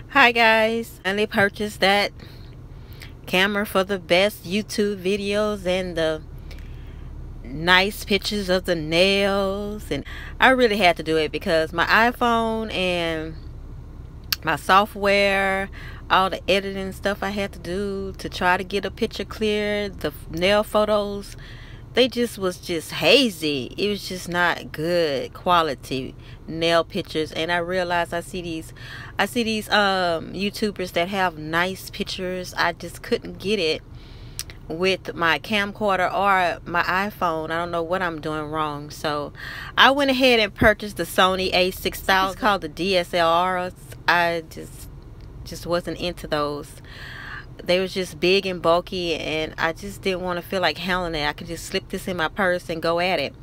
Hi guys, I only purchased that camera for the best YouTube videos and the nice pictures of the nails, and I really had to do it because my iPhone and my software, all the editing stuff I had to do to try to get a picture clear, the nail photos, they was just hazy. It was just not good quality nail pictures. And I realized I see these YouTubers that have nice pictures. I just couldn't get it with my camcorder or my iPhone. I don't know what I'm doing wrong. So I went ahead and purchased the Sony a6000. It's called the DSLRs. I just wasn't into those. They was just big and bulky, and I just didn't want to feel like handling it. I could just slip this in my purse and go at it.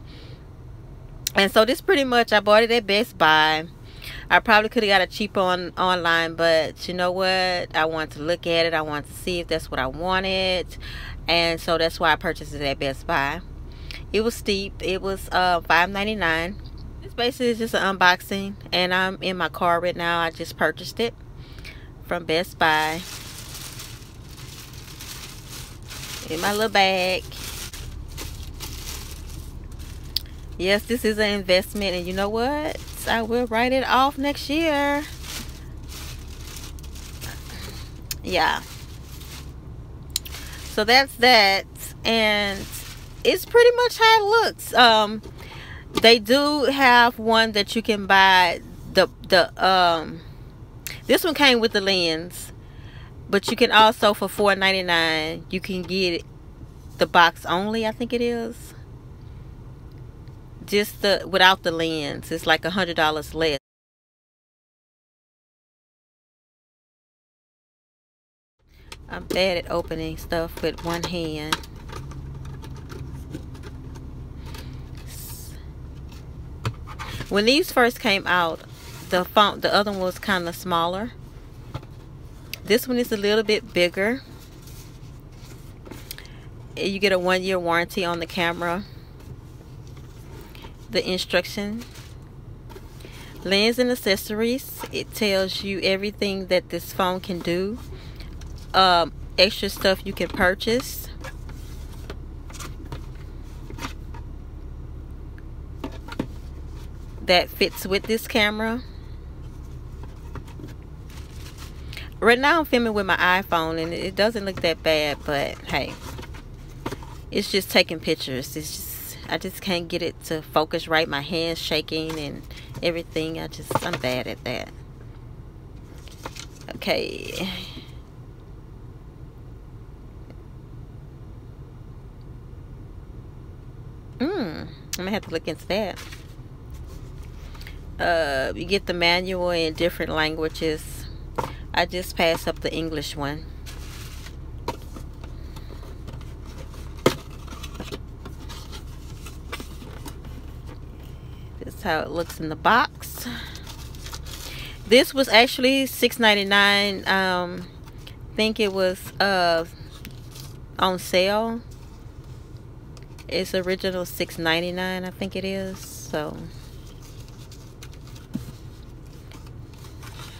And so this pretty much, I bought it at Best Buy. I probably could have got it cheaper online, but you know what? I wanted to look at it. I wanted to see if that's what I wanted. And so that's why I purchased it at Best Buy. It was steep. It was $5.99. This basically is just an unboxing, and I'm in my car right now. I just purchased it from Best Buy. In my little bag. Yes, this is an investment, and you know what? I will write it off next year. Yeah. So that's that, and it's pretty much how it looks. They do have one that you can buy. This one came with the lens. But you can also, for $4.99, you can get the box only, I think it is. Just without the lens. It's like $100 less. I'm bad at opening stuff with one hand. When these first came out, the other one was kind of smaller. This one is a little bit bigger. You get a 1-year warranty on the camera. The instruction. Lens and accessories. It tells you everything that this phone can do. Extra stuff you can purchase. That fits with this camera. Right now I'm filming with my iPhone, and it doesn't look that bad, but hey, it's just taking pictures. It's just, I just can't get it to focus right. My hands shaking and everything. I'm bad at that. Okay. I'm gonna have to look into that. You get the manual in different languages. I just passed up the English one. This is how it looks in the box. This was actually $6.99. I think it was on sale. It's original $6.99, I think it is. So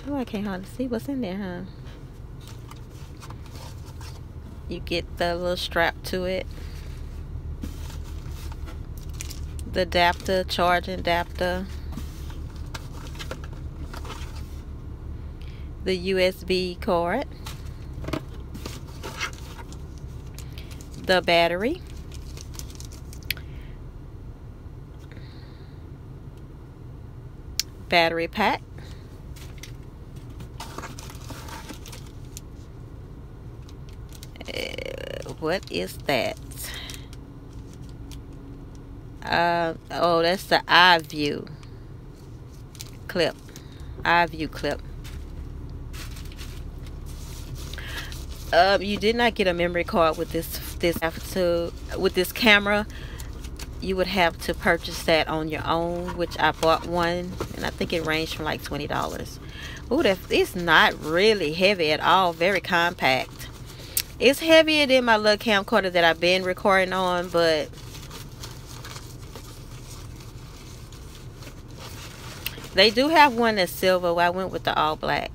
oh, I can't hardly see what's in there, huh? You get the little strap to it. The adapter, charging adapter. The USB cord. The battery. Battery pack. What is that? Oh, that's the iView clip. iView clip. You did not get a memory card with this. With this camera, you would have to purchase that on your own, which I bought one, and I think it ranged from like $20. Ooh, it's not really heavy at all. Very compact. It's heavier than my little camcorder that I've been recording on, but They do have one that's silver. I went with the all black.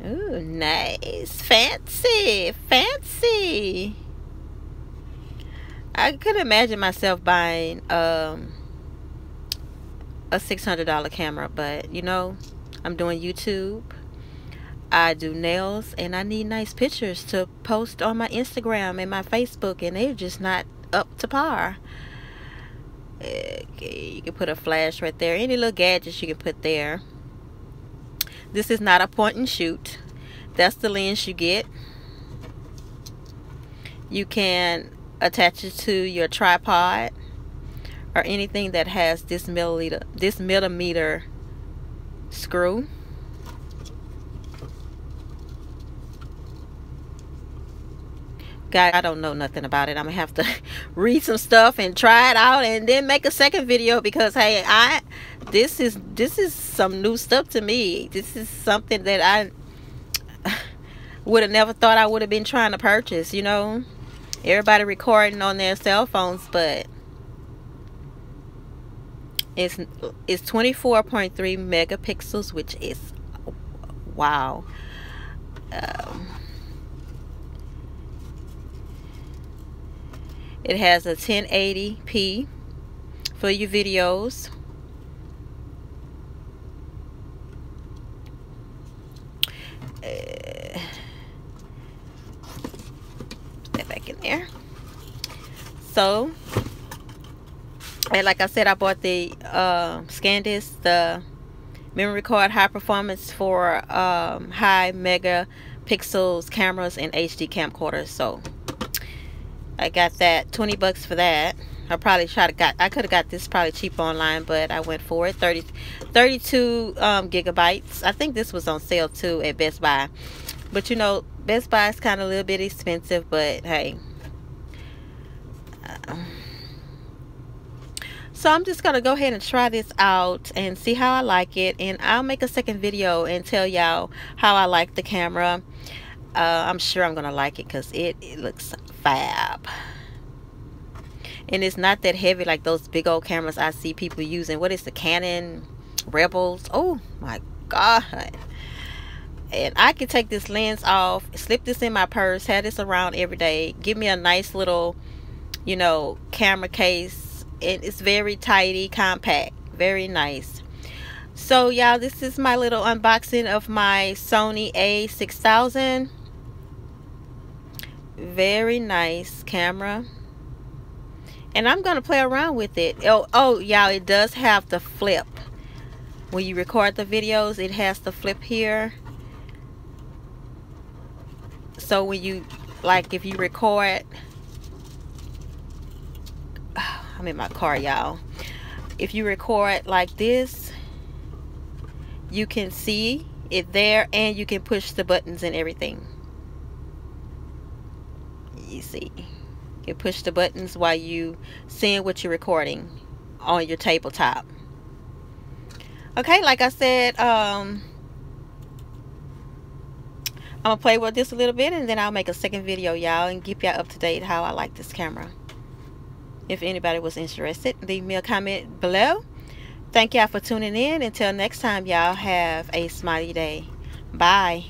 Ooh, nice. Fancy. Fancy. I could imagine myself buying a $600 camera, but you know, I'm doing YouTube. I do nails, and I need nice pictures to post on my Instagram and my Facebook, and they're just not up to par. Okay, you can put a flash right there. Any little gadgets you can put there. This is not a point and shoot. That's the lens you get. You can attach it to your tripod or anything that has this millimeter screw. Guys, I don't know nothing about it. I'm gonna have to read some stuff and try it out and then make a second video, because hey, this is some new stuff to me. This is something that I would have never thought I would have been trying to purchase. You know, everybody recording on their cell phones, but it's 24.3 megapixels, which is wow. It has a 1080p for your videos. Step back in there. So, and like I said, I bought the SanDisk, the memory card, high performance for high megapixels cameras and HD camcorders. So I got that, 20 bucks for that. I could have got this probably cheap online, but I went for it. 32 gigabytes. I think this was on sale too at Best Buy. But you know, Best Buy is kind of a little bit expensive, but hey. So I'm just gonna go ahead and try this out and see how I like it, and I'll make a second video and tell y'all how I like the camera. I'm sure I'm gonna like it because it looks fab, and it's not that heavy like those big old cameras I see people using. What is the Canon Rebels? Oh my god. And I can take this lens off, slip this in my purse, have this around every day, give me a nice little, you know, camera case. It's very tidy, compact, very nice. So y'all, this is my little unboxing of my Sony a6000. Very nice camera, and I'm gonna play around with it. Oh y'all, it does have the flip. When you record the videos, it has the flip here. So when you, like, if you record, I'm in my car, y'all. If you record like this, you can see it there, and you can push the buttons and everything. You see, you can push the buttons while you seeing what you're recording on your tabletop. Okay, like I said, I'm gonna play with this a little bit, and then I'll make a second video, y'all, and keep y'all up to date how I like this camera. If anybody was interested, leave me a comment below. Thank y'all for tuning in. Until next time, y'all, have a smiley day. Bye.